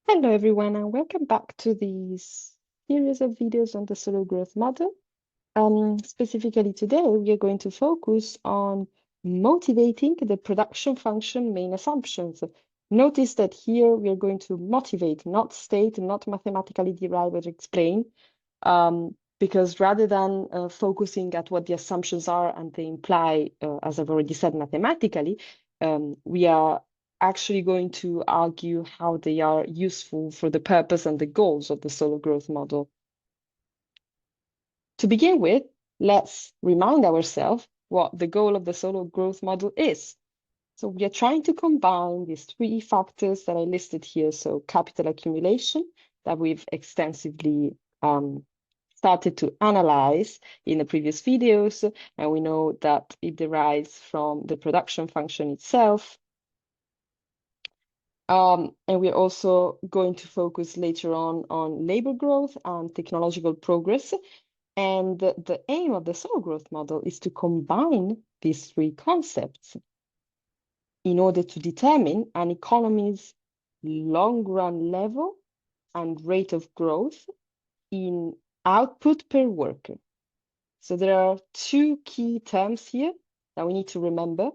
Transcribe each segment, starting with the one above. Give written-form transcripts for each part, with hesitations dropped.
Hello everyone and welcome back to this series of videos on the Solow growth model. Specifically today, we are going to focus on motivating the production function main assumptions. Notice that here we are going to motivate, not state, not mathematically derive or explain, because rather than focusing at what the assumptions are and they imply, as I've already said, mathematically, we are actually going to argue how they are useful for the purpose and the goals of the Solow growth model. To begin with, let's remind ourselves what the goal of the Solow growth model is. So we are trying to combine these three factors that I listed here. So capital accumulation that we've extensively started to analyze in the previous videos. And we know that it derives from the production function itself. And we're also going to focus later on labor growth and technological progress. And the aim of the Solow growth model is to combine these three concepts in order to determine an economy's long-run level and rate of growth in output per worker. So there are two key terms here that we need to remember,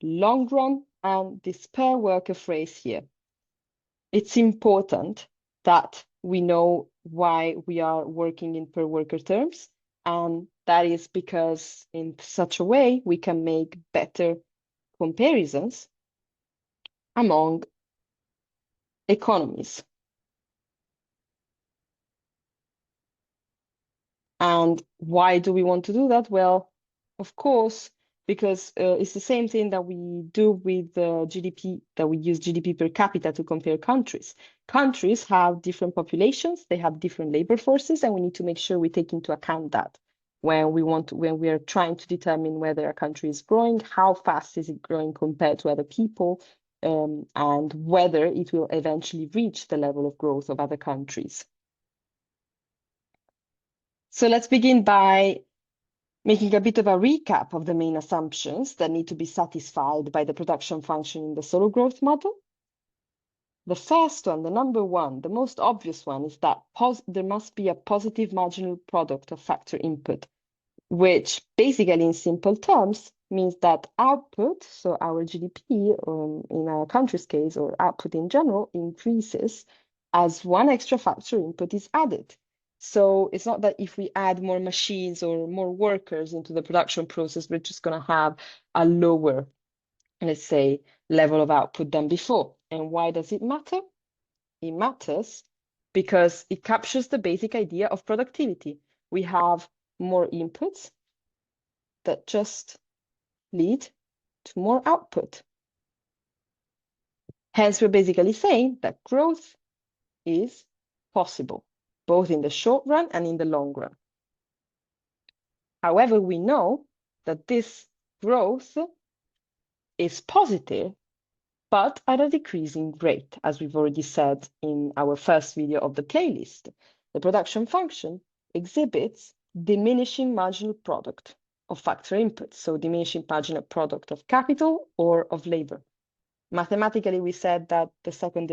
long run and this per worker phrase here. It's important that we know why we are working in per worker terms, and that is because in such a way we can make better comparisons among economies. And why do we want to do that? Well, of course, because it's the same thing that we do with GDP, that we use GDP per capita to compare countries. Countries have different populations, they have different labor forces, and we need to make sure we take into account that when we are trying to determine whether a country is growing, how fast is it growing compared to other people, and whether it will eventually reach the level of growth of other countries. So let's begin by making a bit of a recap of the main assumptions that need to be satisfied by the production function in the Solow growth model. The first one, the number one, the most obvious one, is that there must be a positive marginal product of factor input, which basically in simple terms means that output, so our GDP in our country's case, or output in general, increases as one extra factor input is added. So it's not that if we add more machines or more workers into the production process, we're just going to have a lower, let's say, level of output than before. And why does it matter? It matters because it captures the basic idea of productivity. We have more inputs that just lead to more output. Hence, we're basically saying that growth is possible, both in the short run and in the long run. However, we know that this growth is positive, but at a decreasing rate, as we've already said in our first video of the playlist. The production function exhibits diminishing marginal product of factor inputs, so diminishing marginal product of capital or of labor. Mathematically, we said that the second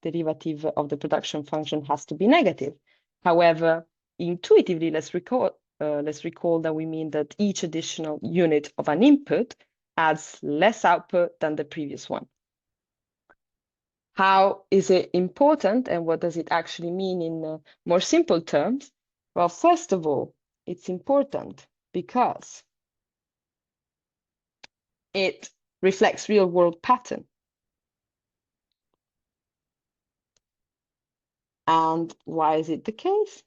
derivative of the production function has to be negative. However, intuitively, let's recall that we mean that each additional unit of an input adds less output than the previous one. How is it important and what does it actually mean in more simple terms? Well, first of all, it's important because it reflects real-world pattern. And why is it the case?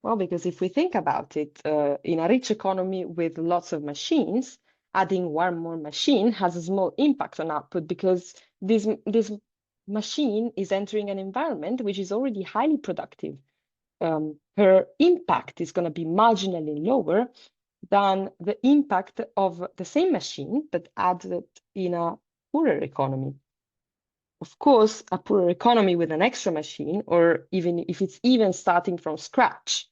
Well, because if we think about it, in a rich economy with lots of machines, adding one more machine has a small impact on output because this machine is entering an environment which is already highly productive. Her impact is going to be marginally lower than the impact of the same machine but added in a poorer economy. Of course, a poorer economy with an extra machine, or even if it's even starting from scratch,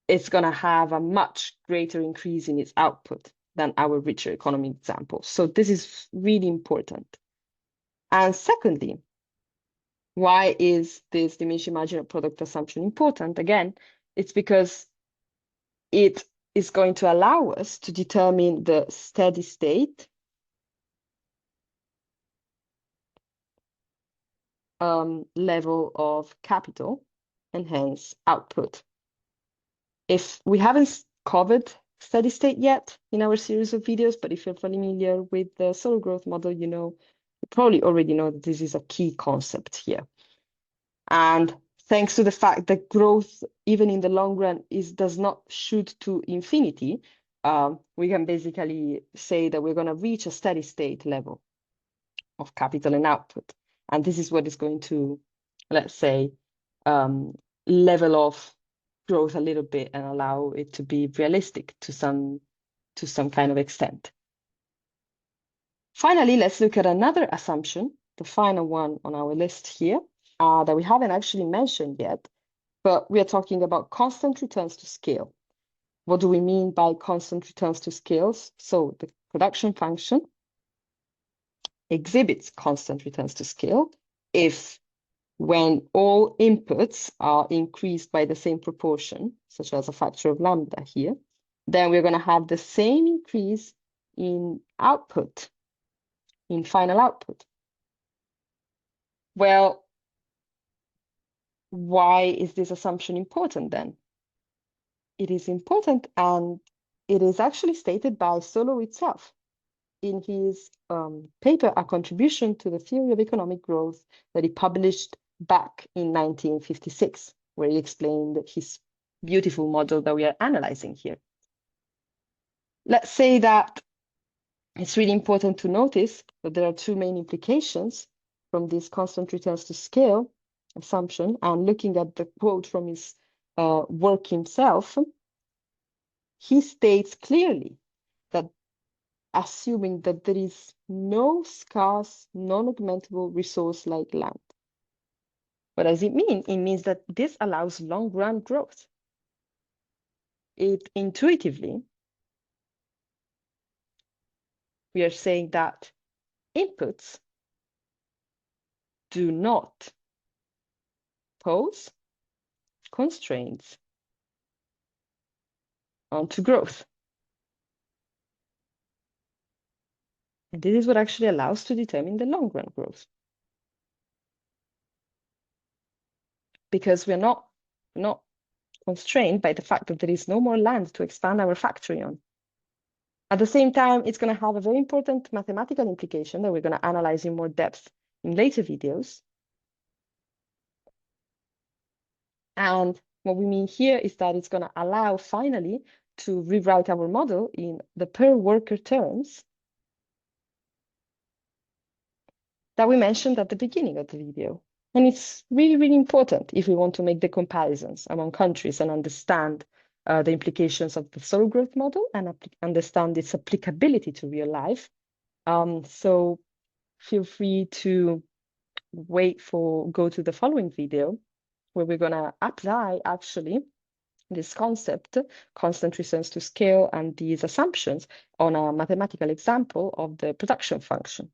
it's going to have a much greater increase in its output than our richer economy example. So this is really important. And secondly, Why is this diminishing marginal product assumption important? Again, it's because it is going to allow us to determine the steady state level of capital and hence output. If we haven't covered steady state yet in our series of videos, but if you're familiar with the Solow growth model, you probably already know that this is a key concept here. And thanks to the fact that growth, even in the long run, does not shoot to infinity, we can basically say that we're going to reach a steady state level of capital and output. And this is what is going to, let's say, level off growth a little bit and allow it to be realistic to some kind of extent. Finally, let's look at another assumption, the final one on our list here, that we haven't actually mentioned yet, but we are talking about constant returns to scale. What do we mean by constant returns to scales? So the production function exhibits constant returns to scale if when all inputs are increased by the same proportion, such as a factor of lambda here, then we're going to have the same increase in output, in final output. Well, why is this assumption important then? It is important, and it is actually stated by Solow itself in his paper, A Contribution to the Theory of Economic Growth, that he published back in 1956, where he explained his beautiful model that we are analyzing here. Let's say that it's really important to notice that there are two main implications from this constant returns to scale assumption, and looking at the quote from his work himself, he states clearly that assuming that there is no scarce, non-augmentable resource like land. What does it mean? It means that this allows long-run growth. It intuitively, we are saying that inputs do not pose constraints onto growth. And this is what actually allows to determine the long-run growth. Because we're not constrained by the fact that there is no more land to expand our factory on. At the same time, it's going to have a very important mathematical implication that we're going to analyze in more depth in later videos. And what we mean here is that it's going to allow finally to rewrite our model in the per worker terms that we mentioned at the beginning of the video. And it's really, really important if we want to make the comparisons among countries and understand the implications of the Solow growth model and understand its applicability to real life. So feel free to go to the following video where we're going to apply actually this concept, constant returns to scale, and these assumptions on a mathematical example of the production function.